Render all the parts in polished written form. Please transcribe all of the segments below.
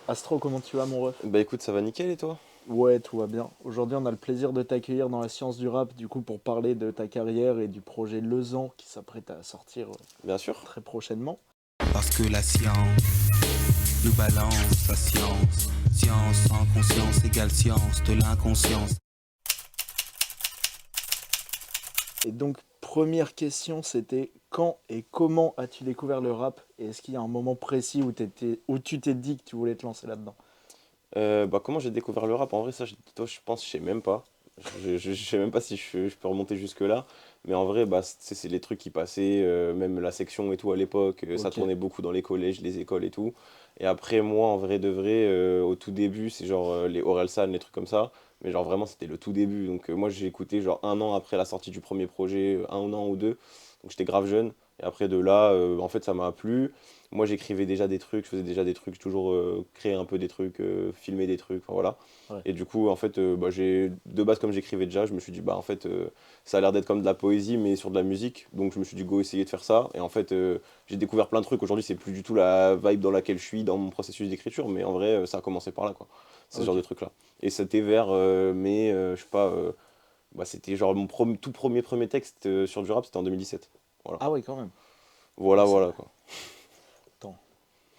Astro, comment tu vas, mon ref? Bah écoute, ça va nickel et toi? Ouais, tout va bien. Aujourd'hui, on a le plaisir de t'accueillir dans la science du rap, du coup, pour parler de ta carrière et du projet Lezan qui s'apprête à sortir Bien sûr. très prochainement. Parce que la science nous balance la science. Science sans conscience égale science de l'inconscience. Et donc, première question, c'était quand et comment as-tu découvert le rap? Et est-ce qu'il y a un moment précis où tu t'es dit que tu voulais te lancer là-dedans? Bah comment j'ai découvert le rap? En vrai, ça, toi, je pense, je sais même pas. Je sais même pas si je peux remonter jusque-là. Mais en vrai, bah, c'est les trucs qui passaient, même la section et tout à l'époque, ça Ok, tournait beaucoup dans les collèges, les écoles et tout. Et après, moi, en vrai de vrai, au tout début, c'est genre les Orelsan, les trucs comme ça. Mais genre vraiment, c'était le tout début. Donc moi, j'ai écouté genre un an après la sortie du premier projet, un an ou deux. Donc j'étais grave jeune. Et après de là, en fait, ça m'a plu. Moi, j'écrivais déjà des trucs, je faisais déjà des trucs, j'ai toujours créé un peu des trucs, filmé des trucs, enfin voilà. ouais, Et du coup, en fait, bah, de base, comme j'écrivais déjà, je me suis dit, bah en fait, ça a l'air d'être comme de la poésie, mais sur de la musique. Donc je me suis dit, go, essayer de faire ça. Et en fait, j'ai découvert plein de trucs. Aujourd'hui, c'est plus du tout la vibe dans laquelle je suis dans mon processus d'écriture, mais en vrai, ça a commencé par là, quoi. C'est ce genre ok. de trucs-là. Et c'était vers mai, je sais pas, bah, c'était genre tout premier texte sur du rap, c'était en 2017. Voilà. Ah ouais, quand même. Voilà, Ah, ça... voilà, quoi. Attends,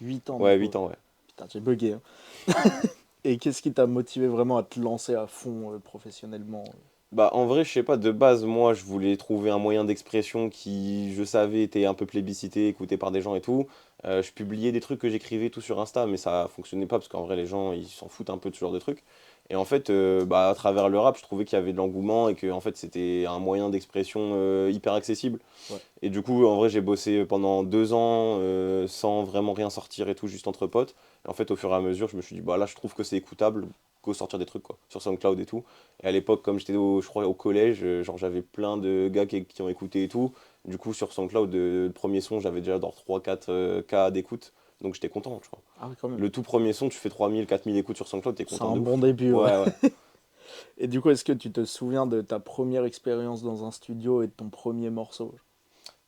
8 ans du Ouais, coup. 8 ans, ouais. Putain, j'ai bugué, hein. Et qu'est-ce qui t'a motivé vraiment à te lancer à fond professionnellement? Bah, en vrai, je sais pas, de base, moi, je voulais trouver un moyen d'expression qui, je savais, était un peu plébiscité, écouté par des gens et tout. Je publiais des trucs que j'écrivais tout sur Insta, mais ça fonctionnait pas parce qu'en vrai, les gens, ils s'en foutent un peu de ce genre de trucs. Et en fait, bah, à travers le rap, je trouvais qu'il y avait de l'engouement et que, en fait, c'était un moyen d'expression hyper accessible. Ouais, Et du coup, en vrai, j'ai bossé pendant 2 ans sans vraiment rien sortir et tout, juste entre potes. Et en fait, au fur et à mesure, je me suis dit, bah là, je trouve que c'est écoutable, go sortir des trucs, quoi, sur SoundCloud et tout. Et à l'époque, comme j'étais, je crois, au collège, genre, j'avais plein de gars qui ont écouté et tout. Du coup, sur SoundCloud, le premier son, j'avais déjà dans 3-4 K d'écoute. Donc, j'étais content, tu vois. ah oui, quand même. Le tout premier son, tu fais 3 000 4 000 écoutes sur SoundCloud, t'es C'est content un de bon ouf. début, ouais. Ouais, ouais. Et du coup, est-ce que tu te souviens de ta première expérience dans un studio et de ton premier morceau?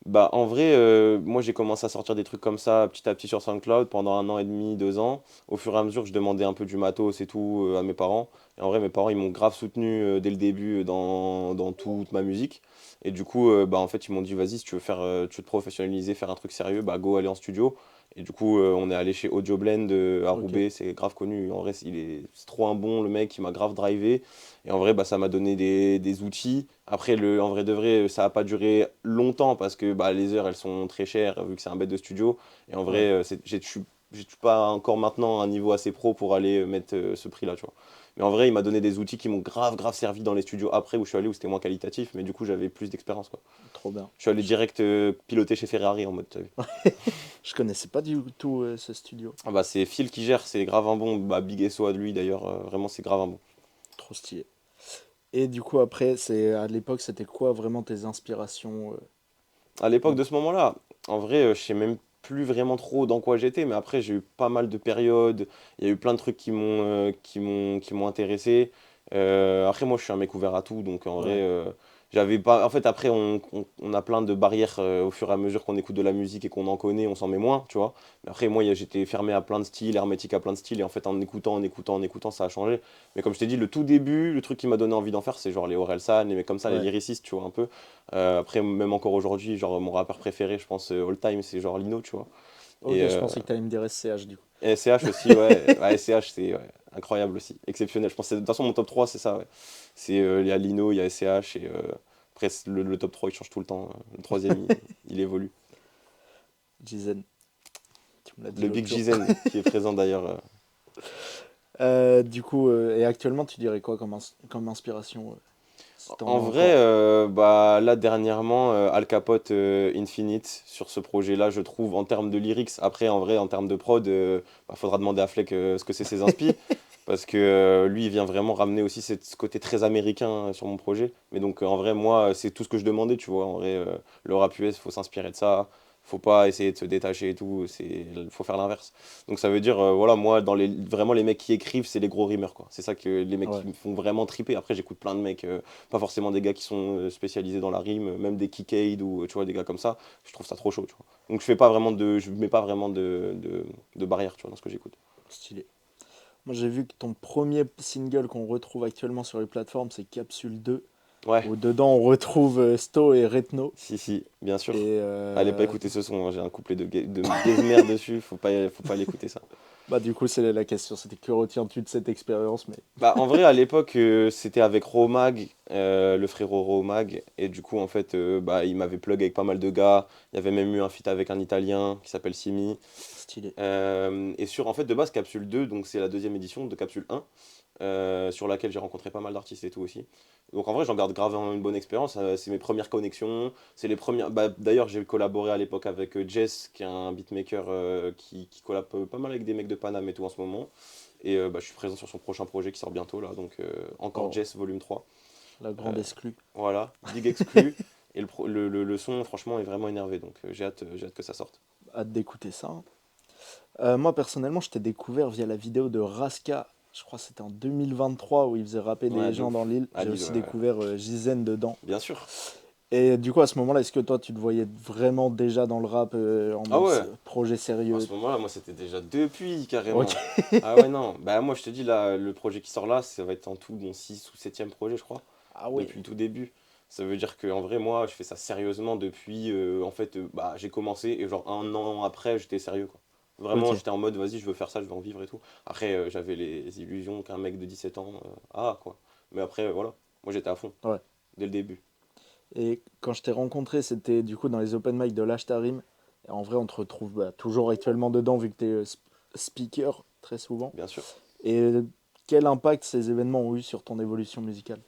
Bah, en vrai, moi j'ai commencé à sortir des trucs comme ça petit à petit sur SoundCloud pendant un an et demi, 2 ans. Au fur et à mesure, je demandais un peu du matos et tout à mes parents. Et en vrai, mes parents ils m'ont grave soutenu dès le début dans toute ma musique. Et du coup, bah, en fait, ils m'ont dit, vas-y, si tu veux tu veux te professionnaliser, faire un truc sérieux, bah go aller en studio. Et du coup, on est allé chez Audio Blend à Ok. Roubaix, c'est grave connu. En vrai, c'est trop un bon, le mec, il m'a grave drivé. Et en vrai, bah, ça m'a donné des outils. Après, en vrai de vrai, ça n'a pas duré longtemps parce que bah, les heures, elles sont très chères vu que c'est un bête de studio. Et en Ouais. vrai, je suis pas encore maintenant à un niveau assez pro pour aller mettre ce prix-là, tu vois. Mais en vrai, il m'a donné des outils qui m'ont grave servi dans les studios après où je suis allé, où c'était moins qualitatif, mais du coup, j'avais plus d'expérience, quoi. Trop bien. Je suis allé direct piloter chez Ferrari en mode, t'as vu. Je connaissais pas du tout ce studio. Ah bah, c'est Phil qui gère, c'est grave un bon. Bah, Big SO à lui d'ailleurs, vraiment, c'est grave un bon. Trop stylé. Et du coup, après, c'est à l'époque, c'était quoi vraiment tes inspirations À l'époque dans... de ce moment-là, en vrai, je sais même plus vraiment trop dans quoi j'étais, mais après, j'ai eu pas mal de périodes. Il y a eu plein de trucs qui m'ont intéressé. Après, moi, je suis un mec ouvert à tout, donc en vrai, Ouais. j'avais pas. En fait, après, on a plein de barrières au fur et à mesure qu'on écoute de la musique et qu'on en connaît, on s'en met moins, tu vois. Mais après, moi, j'étais fermé à plein de styles, hermétique à plein de styles, et en fait, en écoutant, ça a changé. Mais comme je t'ai dit, le tout début, le truc qui m'a donné envie d'en faire, c'est genre les Orelsan, les mecs comme ça, les Ouais. lyricistes, tu vois, un peu. Après, même encore aujourd'hui, genre mon rappeur préféré, je pense, all time, c'est genre Lino, tu vois. Ok, Et, je pensais que t'allais me dire SCH du coup. SCH aussi, ouais. Ouais, SCH, c'est ouais, incroyable aussi. Exceptionnel. Je pense que de toute façon, mon top 3 c'est ça, ouais. Il y a Lino, il y a SCH, et après, le top 3 il change tout le temps. Le troisième, il évolue. Jizen, tu me l'as dit Le l'autre Big jour. Jizen, qui est présent d'ailleurs. Du coup, et actuellement, tu dirais quoi comme inspiration, si t'en En as vrai, encore? bah, là dernièrement, Al Capote Infinite, sur ce projet-là, je trouve, en termes de lyrics, après, en vrai, en termes de prod, bah, faudra demander à Fleck ce que c'est ses inspi. Parce que lui, il vient vraiment ramener aussi ce côté très américain sur mon projet. Mais donc, en vrai, moi, c'est tout ce que je demandais, tu vois. En vrai, le rap US, faut s'inspirer de ça. Faut pas essayer de se détacher et tout. Faut faire l'inverse. Donc, ça veut dire, voilà, moi, vraiment, les mecs qui écrivent, c'est les gros rimeurs, quoi. C'est ça que les mecs Ouais. qui me font vraiment triper. Après, j'écoute plein de mecs, pas forcément des gars qui sont spécialisés dans la rime, même des Kikade ou, tu vois, des gars comme ça. Je trouve ça trop chaud, tu vois. Donc, je mets pas vraiment de barrière, tu vois, dans ce que j'écoute. Stylé. Moi, j'ai vu que ton premier single qu'on retrouve actuellement sur les plateformes, c'est Capsule 2, Ouais, où dedans on retrouve Sto et Retno. si, bien sûr. Et Allez pas écouter ce son, hein, j'ai un couplet de Gezmer dessus, faut pas l'écouter ça. bah, du coup, c'est la question. C'était que retiens-tu de cette expérience? Mais Bah, en vrai, à l'époque, c'était avec Romag, le frérot Romag, et du coup, en fait, bah, il m'avait plug avec pas mal de gars. Il y avait même eu un feat avec un Italien qui s'appelle Simi. stylé. Et sur, en fait, de base, Capsule 2, donc c'est la deuxième édition de Capsule 1, sur laquelle j'ai rencontré pas mal d'artistes et tout aussi. Donc en vrai, j'en garde grave une bonne expérience. C'est mes premières connexions, c'est les premières. Bah, d'ailleurs, j'ai collaboré à l'époque avec Jess, qui est un beatmaker qui collab pas mal avec des mecs de Paname et tout en ce moment. Et bah, je suis présent sur son prochain projet qui sort bientôt là, donc encore Oh, Jess volume 3. la Euh, grande exclue. voilà, Big Exclu. Et le son, franchement, est vraiment énervé, donc j'ai hâte que ça sorte. Hâte d'écouter ça, hein. Moi, personnellement, je t'ai découvert via la vidéo de Raska. Je crois que c'était en 2023 où il faisait rapper Ouais, des de gens ouf. dans l'île. À J'ai Lille, aussi ouais. découvert Jizen dedans. Bien sûr. Et du coup, à ce moment-là, est-ce que toi, tu te voyais vraiment déjà dans le rap en Ah mode ouais, projet à sérieux? ce moment-là, moi, c'était déjà depuis, Ok. carrément. Ah ouais, non. Bah, moi, je te dis, là, le projet qui sort là, ça va être en tout mon 6 ou septième projet, je crois, Ah depuis ouais. le tout début. Ça veut dire qu'en vrai, moi, je fais ça sérieusement depuis, en fait, bah, j'ai commencé et genre un an après, j'étais sérieux, quoi. Vraiment, Ok. j'étais en mode, vas-y, je veux faire ça, je veux en vivre et tout. Après, j'avais les illusions qu'un mec de 17 ans, quoi. Mais après, voilà, moi, j'étais à fond, Ouais. dès le début, Et quand je t'ai rencontré, c'était du coup dans les open mic de l'Ashtarim. Et en vrai, on te retrouve bah, toujours actuellement dedans vu que tu es speaker très souvent. bien sûr. Et quel impact ces événements ont eu sur ton évolution musicale?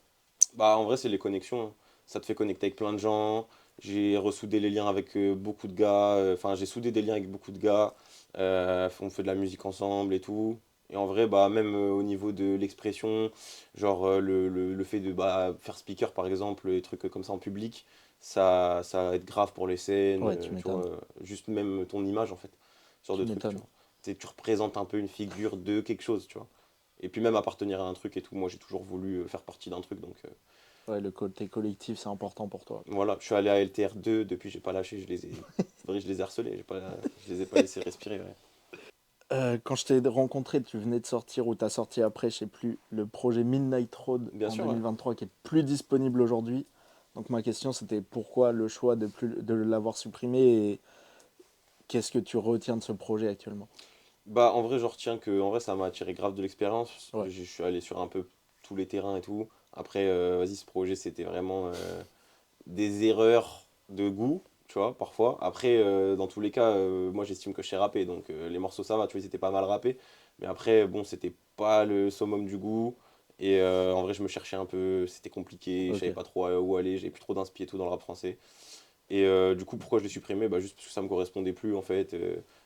Bah, en vrai, c'est les connexions, hein. Ça te fait connecter avec plein de gens. J'ai ressoudé les liens avec beaucoup de gars. Enfin, j'ai soudé des liens avec beaucoup de gars. On fait de la musique ensemble et tout. Et en vrai, bah, même au niveau de l'expression, genre le fait de bah, faire speaker par exemple, et trucs comme ça en public, ça va être grave pour les scènes, Ouais, tu tu vois, m'étonnes. juste même ton image en fait, ce genre Tu de trucs, tu m'étonnes. vois. Tu représentes un peu une figure de quelque chose, tu vois. Et puis même appartenir à un truc et tout, moi j'ai toujours voulu faire partie d'un truc, donc Ouais, le côté collectif, c'est important pour toi. voilà, je suis allé à LTR2, depuis j'ai pas lâché, c'est vrai, je les ai harcelés, je les ai pas laissés respirer, ouais. Quand je t'ai rencontré, tu venais de sortir ou t'as sorti après, je sais plus, le projet Midnight Road Bien en sûr, ouais. 2023 qui est plus disponible aujourd'hui. Donc ma question c'était pourquoi le choix de l'avoir supprimé et qu'est-ce que tu retiens de ce projet actuellement? Bah en vrai, je retiens que en vrai ça m'a attiré grave de l'expérience. Ouais, Je suis allé sur un peu tous les terrains et tout. Après, vas-y, ce projet c'était vraiment des erreurs de goût, tu vois, parfois. Après, dans tous les cas, moi j'estime que je sais rapper, donc les morceaux ça va, tu vois, ils étaient pas mal rappés. Mais après, bon, c'était pas le summum du goût. Et en vrai, je me cherchais un peu, c'était compliqué, je savais ok, pas trop où aller, j'avais plus trop d'inspi et tout dans le rap français. Et du coup, pourquoi je l'ai supprimé? Bah, juste parce que ça me correspondait plus en fait.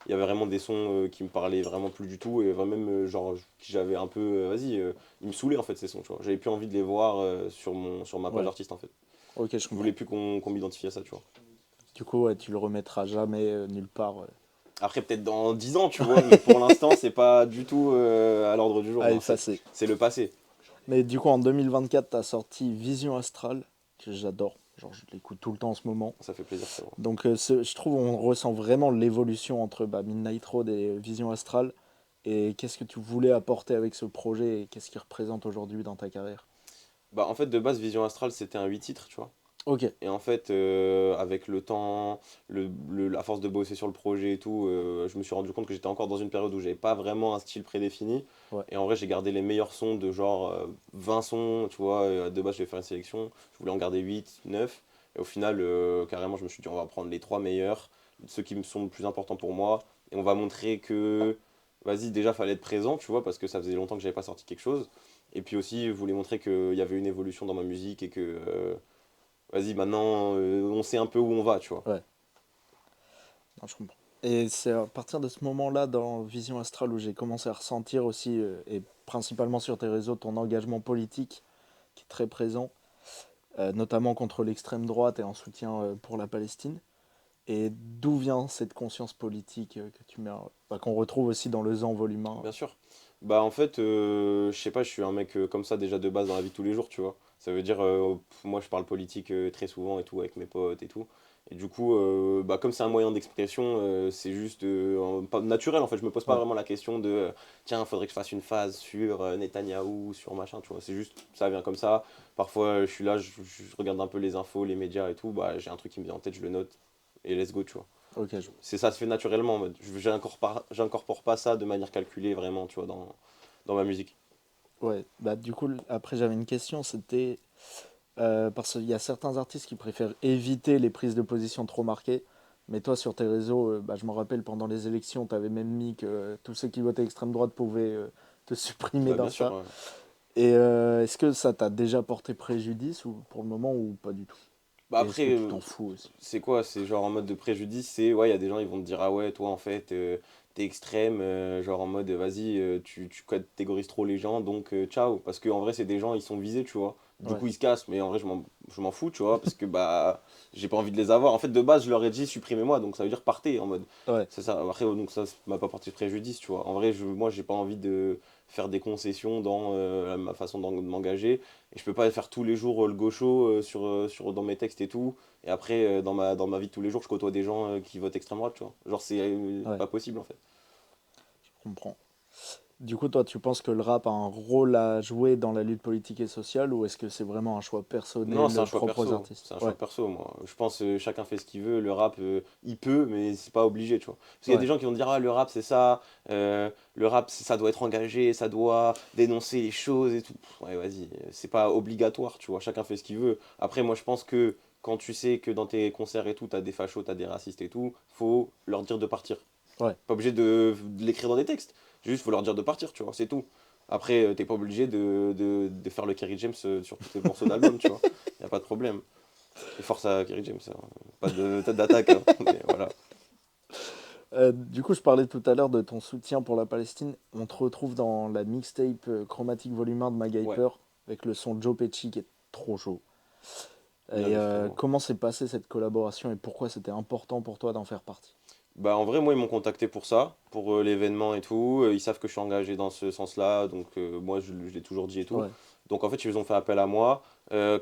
Il y avait vraiment des sons qui me parlaient vraiment plus du tout. Et même, genre, que j'avais un peu. Vas-y, ils me saoulaient en fait ces sons, tu vois. J'avais plus envie de les voir sur ma page ouais, artiste en fait. ok, je Je voulais comprends. plus qu'on m'identifie à ça, tu vois. Du coup, ouais, tu le remettras jamais nulle part. Après, peut-être dans 10 ans, tu vois, mais pour l'instant, c'est pas du tout à l'ordre du jour. À Non, effacer. c'est le passé. Mais du coup, en 2024, t'as sorti Vision Astrale, que j'adore. Genre, je l'écoute tout le temps en ce moment. Ça fait plaisir, c'est bon. Donc, je trouve on ressent vraiment l'évolution entre bah, Midnight Road et Vision Astrale. Et qu'est-ce que tu voulais apporter avec ce projet et qu'est-ce qu'il représente aujourd'hui dans ta carrière? Bah, en fait, de base, Vision Astral, c'était un 8 titres, tu vois. Ok, Et en fait, avec le temps, à force de bosser sur le projet et tout, je me suis rendu compte que j'étais encore dans une période où j'avais pas vraiment un style prédéfini. ouais, Et en vrai, j'ai gardé les meilleurs sons de genre 20 sons, tu vois. De base, je vais faire une sélection. Je voulais en garder 8 9. Et au final, carrément, je me suis dit, on va prendre les 3 meilleurs, ceux qui me sont le plus importants pour moi. Et on va montrer que, vas-y, déjà, fallait être présent, tu vois, parce que ça faisait longtemps que j'avais pas sorti quelque chose. Et puis aussi, je voulais montrer qu'il y avait une évolution dans ma musique et que vas-y, maintenant, on sait un peu où on va, tu vois. ouais, non, je comprends. Et c'est à partir de ce moment-là, dans Vision Astrale, où j'ai commencé à ressentir aussi, et principalement sur tes réseaux, ton engagement politique qui est très présent, notamment contre l'extrême droite et en soutien pour la Palestine. Et d'où vient cette conscience politique que tu mets, bah, qu'on retrouve aussi dans le Zan volume 1? Bien sûr. Bah, en fait, je sais pas, je suis un mec comme ça déjà de base dans la vie de tous les jours, tu vois. Ça veut dire, moi, je parle politique très souvent et tout, avec mes potes et tout. Et du coup, bah, comme c'est un moyen d'expression, c'est juste pas naturel en fait. Je me pose pas Ouais, vraiment la question de tiens, faudrait que je fasse une phase sur Netanyahou, sur machin, tu vois. C'est juste, ça vient comme ça. Parfois, je suis là, je regarde un peu les infos, les médias et tout. Bah, j'ai un truc qui me vient en tête, je le note et let's go, tu vois. ok, je C'est ça se fait naturellement en mode. J'incorpore pas ça de manière calculée vraiment, tu vois, dans ma musique. Ouais, bah du coup, après j'avais une question, c'était parce qu'il y a certains artistes qui préfèrent éviter les prises de position trop marquées, mais toi sur tes réseaux, bah, je me rappelle pendant les élections, tu avais même mis que tous ceux qui votaient extrême droite pouvaient te supprimer Bah, bien sûr. d'Insta. Et est-ce que ça t'a déjà porté préjudice ou pour le moment ou pas du tout? Bah, Et est-ce après, que tu t'en fous aussi? c'est quoi? C'est genre en mode de préjudice, c'est ouais, il y a des gens ils vont te dire ah ouais, toi en fait t'es extrême, genre en mode vas-y, tu catégorises trop les gens donc ciao. Parce que en vrai, c'est des gens ils sont visés, tu vois. Du Ouais, coup, ils se cassent, mais en vrai, je m'en fous, tu vois, parce que bah j'ai pas envie de les avoir. En fait, de base, je leur ai dit supprimez-moi, donc ça veut dire partez en mode. ouais, C'est ça. Après, donc ça m'a pas porté préjudice, tu vois. En vrai, moi j'ai pas envie de faire des concessions dans ma façon de m'engager. Et je peux pas faire tous les jours le gaucho dans mes textes et tout. Et après, dans ma vie de tous les jours, je côtoie des gens qui votent extrême droite, tu vois. Genre, c'est ouais, pas possible en fait. je comprends. Du coup, toi, tu penses que le rap a un rôle à jouer dans la lutte politique et sociale ou est-ce que c'est vraiment un choix Non, c'est personnel un choix propre aux perso. artistes? C'est un choix Ouais, perso, moi. Je pense chacun fait ce qu'il veut. Le rap, il peut, mais c'est pas obligé, tu vois. Parce qu'il y a des ouais, gens qui vont dire, ah, le rap, c'est ça. Le rap, ça doit être engagé, ça doit dénoncer les choses et tout. Ouais, vas-y. C'est pas obligatoire, tu vois. Chacun fait ce qu'il veut. Après, moi, je pense que quand tu sais que dans tes concerts et tout, t'as des fachos, t'as des racistes et tout, faut leur dire de partir. ouais, Pas obligé de l'écrire dans des textes. Juste, faut leur dire de partir, tu vois, c'est tout. Après, t'es pas obligé de faire le Kerry James sur tous tes morceaux d'album, tu vois. Y a pas de problème. Et force à Kerry James, hein. Pas de tête d'attaque, hein. Mais voilà. Du coup, je parlais tout à l'heure de ton soutien pour la Palestine. On te retrouve dans la mixtape Chromatic Volume 1 de Ouais, MacGyver avec le son Joe Pesci qui est trop chaud. bien Et vu, frérot. comment s'est passée cette collaboration et pourquoi c'était important pour toi d'en faire partie? Bah, en vrai, moi, ils m'ont contacté pour ça, pour l'événement et tout. Ils savent que je suis engagé dans ce sens-là, donc moi, je l'ai toujours dit et tout. Ouais, Donc, en fait, ils ont fait appel à moi.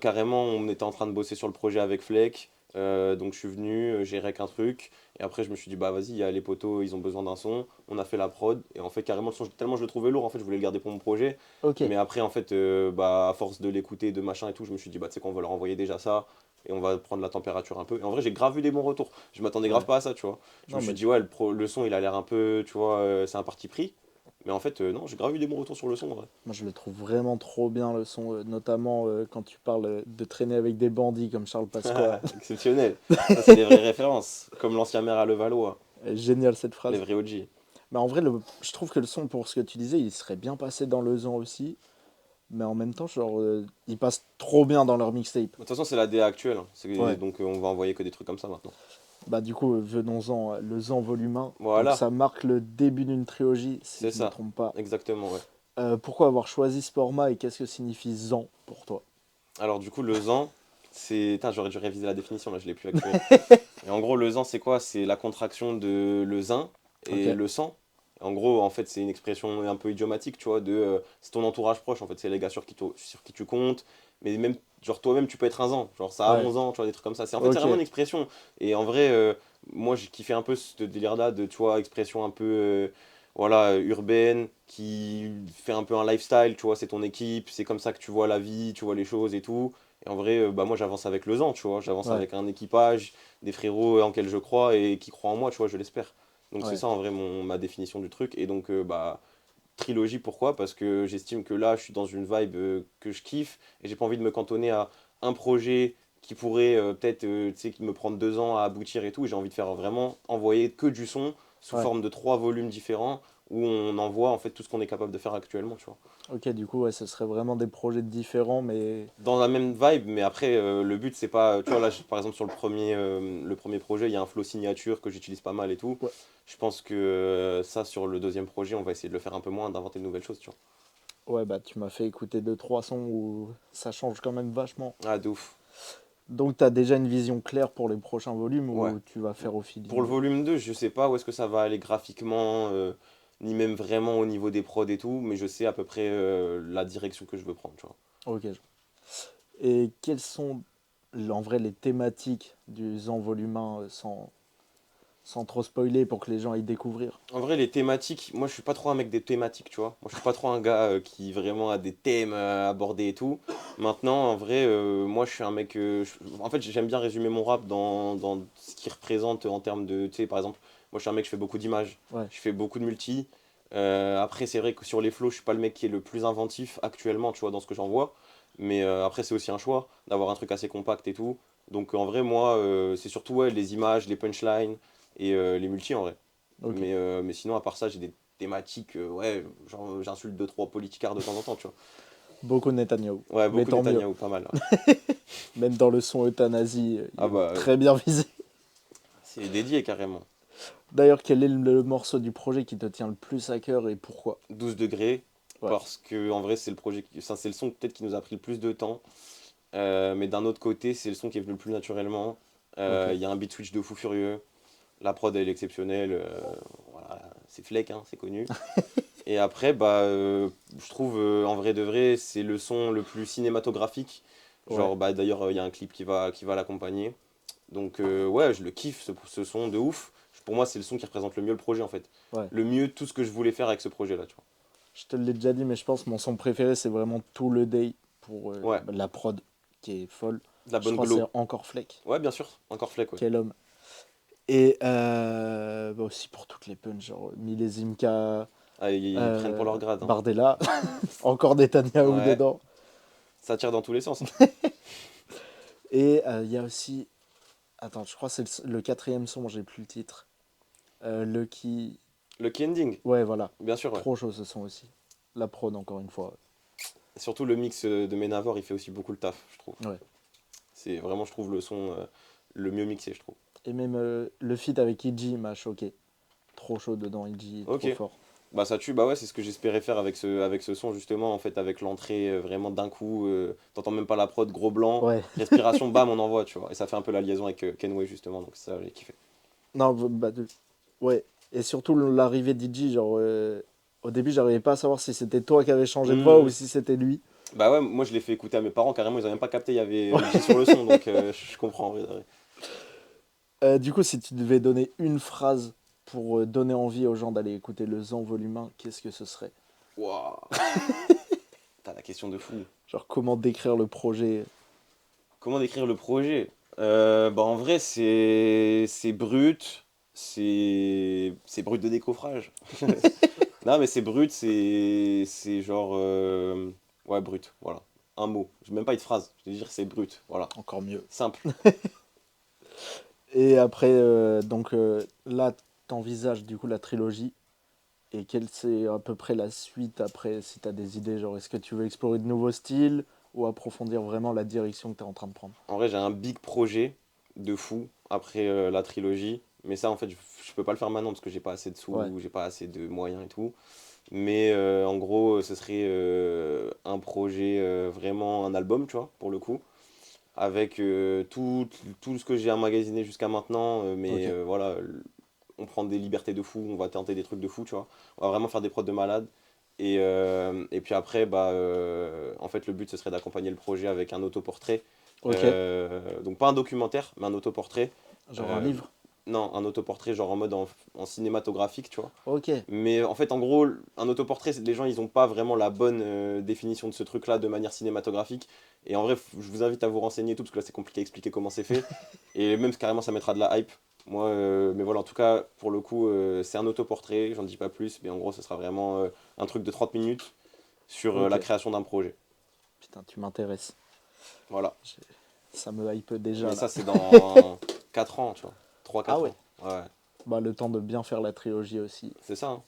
Carrément, on était en train de bosser sur le projet avec Fleck. Donc, je suis venu, j'ai rec un truc. Et après, je me suis dit, bah, vas-y, il y a les potos, ils ont besoin d'un son. On a fait la prod. Et en fait, carrément, le son, tellement je le trouvais lourd, en fait, je voulais le garder pour mon projet. ok, Mais après, en fait, bah, à force de l'écouter, de machin et tout, je me suis dit, bah, tu sais qu'on va leur envoyer déjà ça. Et on va prendre la température un peu. Et en vrai, j'ai grave eu des bons retours. Je m'attendais grave ouais. pas à ça, tu vois. Je me Non, suis mais dit, ouais, le son, il a l'air un peu, tu vois, c'est un parti pris. Mais en fait, non, j'ai grave eu des bons retours sur le son, en vrai. moi je le trouve vraiment trop bien le son, notamment quand tu parles de traîner avec des bandits comme Charles Pasqua. Exceptionnel. Ça, c'est des vraies références. Comme l'ancien maire à Levallois, Génial cette les phrase. vrais OG. Mais en vrai, je trouve que le son, pour ce que tu disais, il serait bien passé dans le Zan aussi. Mais en même temps, genre, il passe trop bien dans leur mixtape. De toute façon, c'est la DA actuelle, hein. Ouais. Donc, on va envoyer que des trucs comme ça maintenant. Bah du coup, venons-en, le Zan volume 1. Donc Voilà, ça marque le début d'une trilogie, si c'est je me ça. trompe pas. Exactement, ouais. Pourquoi avoir choisi ce format et qu'est-ce que signifie Zan pour toi? Alors, du coup, le Zan, c'est. Putain, j'aurais dû réviser la définition, là, je l'ai plus actuelle. Et en gros, le zan, c'est quoi? C'est la contraction de le zin Ok, et le sang. En gros, en fait, c'est une expression un peu idiomatique, tu vois, c'est ton entourage proche, en fait, c'est les gars sur qui tu comptes. Mais même, genre, toi-même, tu peux être un zan. Genre, ça a ouais, 11 ans, tu vois, des trucs comme ça. En fait, c'est vraiment ok, une expression. Et en vrai, moi, j'ai kiffé un peu ce délire-là de, tu vois, expression un peu, voilà, urbaine, qui fait un peu un lifestyle, tu vois, c'est ton équipe, c'est comme ça que tu vois la vie, tu vois les choses et tout. Et en vrai, bah, moi, j'avance avec le zan, tu vois, j'avance ouais, avec un équipage des frérots en quels je crois et qui croient en moi, tu vois, je l'espère. Donc c'est ouais, ça en vrai ma définition du truc. Et donc, bah, trilogie, pourquoi? Parce que j'estime que là, je suis dans une vibe que je kiffe et j'ai pas envie de me cantonner à un projet qui pourrait peut-être, tu sais, qui me prendre 2 ans à aboutir et tout. J'ai envie de faire vraiment envoyer que du son sous ouais. forme de 3 volumes différents où on envoie en fait tout ce qu'on est capable de faire actuellement, tu vois. Ok, du coup, ouais, ce serait vraiment des projets différents, mais... Dans la même vibe, mais après, le but, c'est pas. Tu vois, là, par exemple, sur le premier projet, il y a un flow signature que j'utilise pas mal et tout. Ouais, Je pense que ça, sur le deuxième projet, on va essayer de le faire un peu moins, d'inventer de nouvelles choses, tu vois. ouais, bah tu m'as fait écouter deux trois sons où ça change quand même vachement. Ah, de ouf. Donc tu as déjà une vision claire pour les prochains volumes Ouais. ou tu vas faire au Pour le feeling? volume 2 je sais pas où est-ce que ça va aller graphiquement, ni même vraiment au niveau des prods et tout, mais je sais à peu près la direction que je veux prendre, tu vois. Ok. Et quels sont en vrai, les thématiques du Zen Volume 1 sans trop spoiler pour que les gens aillent découvrir. En vrai, les thématiques, moi je suis pas trop un mec des thématiques, tu vois. Moi je suis pas trop un gars qui vraiment a des thèmes abordés et tout. Maintenant, en vrai, moi je suis un mec. En fait, j'aime bien résumer mon rap dans ce qu'il représente en termes de. Tu sais, par exemple, moi je suis un mec, je fais beaucoup d'images, Ouais, je fais beaucoup de multi. Après, c'est vrai que sur les flows, je suis pas le mec qui est le plus inventif actuellement, tu vois, dans ce que j'envoie. Mais après, c'est aussi un choix d'avoir un truc assez compact et tout. Donc en vrai, moi, c'est surtout ouais, les images, les punchlines et les multi en vrai. ok. Mais sinon, à part ça, j'ai des thématiques, ouais, genre j'insulte deux trois politicards de temps en temps, tu vois. Beaucoup Netanyahou. Ouais, Mais beaucoup tant mieux. Netanyahou, pas mal. Ouais. Même dans le son euthanasie, Ah il est bah, très bien visé. c'est dédié carrément. D'ailleurs, quel est le morceau du projet qui te tient le plus à cœur et pourquoi? 12 degrés, Ouais, parce que en vrai, c'est le projet, enfin, c'est le son peut-être qui nous a pris le plus de temps. Mais d'un autre côté, c'est le son qui est venu le plus naturellement. ok. Il y a un beat switch de fou furieux. La prod, elle est exceptionnelle. Voilà, c'est Fleck, hein, c'est connu. Et après, bah, je trouve, en vrai de vrai, c'est le son le plus cinématographique. Ouais, Genre, bah, d'ailleurs, il y a un clip qui va l'accompagner. Donc, ouais, je le kiffe, ce son de ouf. Pour moi, c'est le son qui représente le mieux le projet, en fait. ouais. Le mieux, tout ce que je voulais faire avec ce projet-là, tu Je te l'ai déjà dit, mais je pense que mon son préféré, c'est vraiment Tout le Day pour vois. Ouais, la prod qui est folle. de la Je bonne crois que c'est glow. Encore Fleck. Ouais, bien sûr, encore Fleck, ouais. Quel homme. Et bah aussi pour toutes les punches, genre Milezimka, Ah, ils prennent pour leur grade, hein. Bardella, encore Netanyahu Ouais, dedans. ça tire dans tous les sens, hein. Et il y a aussi. Attends, je crois que c'est le quatrième son, j'ai plus le titre. Lucky. Le key ending, Ouais, voilà. bien sûr, ouais. Trop chaud ce son aussi. La prod, encore une fois. Et surtout, le mix de Menavor, il fait aussi beaucoup le taf, je trouve. Ouais. C'est vraiment, je trouve, le son le mieux mixé, je trouve. Et même le feat avec Iji m'a choqué. Trop chaud dedans, Iji, trop Ok. fort. Bah ça tue, bah ouais, c'est ce que j'espérais faire avec ce son justement, en fait, avec l'entrée vraiment d'un coup, t'entends même pas la prod, gros blanc, Ouais. respiration, bam, on envoie, tu vois. Et ça fait un peu la liaison avec Kenway justement, donc ça, j'ai kiffé. Non, ouais. Et surtout l'arrivée d'Iji, genre. Au début, j'arrivais pas à savoir si c'était toi qui avais changé de voix ou Mhm. si c'était lui. Bah ouais, moi je l'ai fait écouter à mes parents, carrément, ils avaient même pas capté, il y avait Ouais. Uji sur le son, donc je comprends en vrai, de vrai. Du coup, si tu devais donner une phrase pour donner envie aux gens d'aller écouter le Zen Volume 1, qu'est-ce que ce serait? Waouh, t'as la question de fou. Genre, comment décrire le projet? Comment décrire le projet? Bah en vrai, c'est brut, c'est brut de décoffrage. Non, mais c'est brut, c'est genre. Ouais, brut, voilà. Un mot. Je même pas une phrase. Je vais dire c'est brut, voilà. Encore mieux. Simple. Et après, donc là, t'envisages du coup la trilogie. Et quelle c'est à peu près la suite après, si t'as des idées? Genre, est-ce que tu veux explorer de nouveaux styles ou approfondir vraiment la direction que t'es en train de prendre? En vrai, j'ai un big projet de fou après la trilogie. Mais ça, en fait, je peux pas le faire maintenant parce que j'ai pas assez de Ouais, sous, j'ai pas assez de moyens et tout. Mais en gros, ce serait un projet, vraiment un album, tu vois, pour le coup. Avec tout ce que j'ai emmagasiné jusqu'à maintenant. Mais ok, voilà, on prend des libertés de fou, on va tenter des trucs de fou, tu vois. On va vraiment faire des prods de malade. Et puis après, bah, en fait, le but, ce serait d'accompagner le projet avec un autoportrait. ok. Donc pas un documentaire, mais un autoportrait. Genre un Euh, livre? non, un autoportrait genre en mode en cinématographique, tu vois. Ok, Mais en fait, en gros, un autoportrait, les gens, ils n'ont pas vraiment la bonne définition de ce truc-là de manière cinématographique. Et en vrai, je vous invite à vous renseigner et tout, parce que là, c'est compliqué à expliquer comment c'est fait. Et même, carrément, ça mettra de la hype. Moi, mais voilà, en tout cas, pour le coup, c'est un autoportrait, j'en dis pas plus, mais en gros, ce sera vraiment un truc de 30 minutes sur ok. la création d'un projet. Putain, tu m'intéresses. Voilà. J'ai- Ça me hype déjà Mais là. ça, c'est dans 4 ans, tu vois. Trois Ah quatre ouais. ans. Ouais, Bah, le temps de bien faire la trilogie aussi. c'est ça, hein.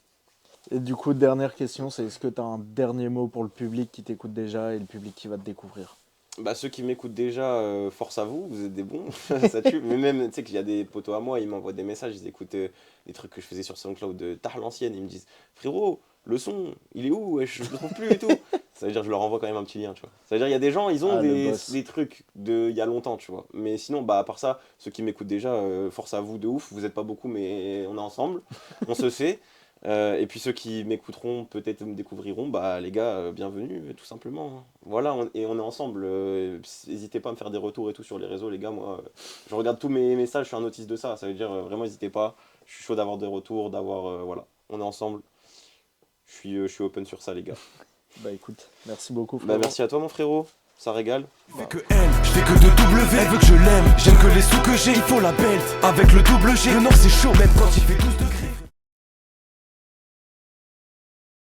Et du coup, dernière question, c'est est-ce que tu as un dernier mot pour le public qui t'écoute déjà et le public qui va te découvrir? Bah, ceux qui m'écoutent déjà, force à vous, vous êtes des bons, ça tue. Mais même, tu sais qu'il y a des potos à moi, ils m'envoient des messages, ils écoutent des trucs que je faisais sur SoundCloud de tard l'ancienne, ils me disent frérot, le son, il est où? Wesh, je le trouve plus et tout. Ça veut dire que je leur envoie quand même un petit lien, tu vois. Ça veut dire il y a des gens, ils ont Ah, le des boss. trucs de il y a longtemps, tu vois. Mais sinon, bah, à part ça, ceux qui m'écoutent déjà, force à vous de ouf, vous êtes pas beaucoup, mais on est ensemble, on se sait. Et puis ceux qui m'écouteront, peut-être me découvriront, bah les gars, bienvenue, tout simplement, hein. Voilà, et on est ensemble. N'hésitez pas à me faire des retours et tout sur les réseaux, les gars. Moi, je regarde tous mes messages, je suis un autiste de ça. Ça veut dire, vraiment, n'hésitez pas. Je suis chaud d'avoir des retours, voilà, on est ensemble. Je suis open sur ça, les gars. Bah écoute, merci beaucoup Bah, frérot. merci à toi, mon frérot. Ça régale. Je fais que elle, je fais que de W. Elle veut que je l'aime, j'aime que les sous que j'ai, il faut la belt. Avec le double G, le nom c'est chaud, même quand il fait tous de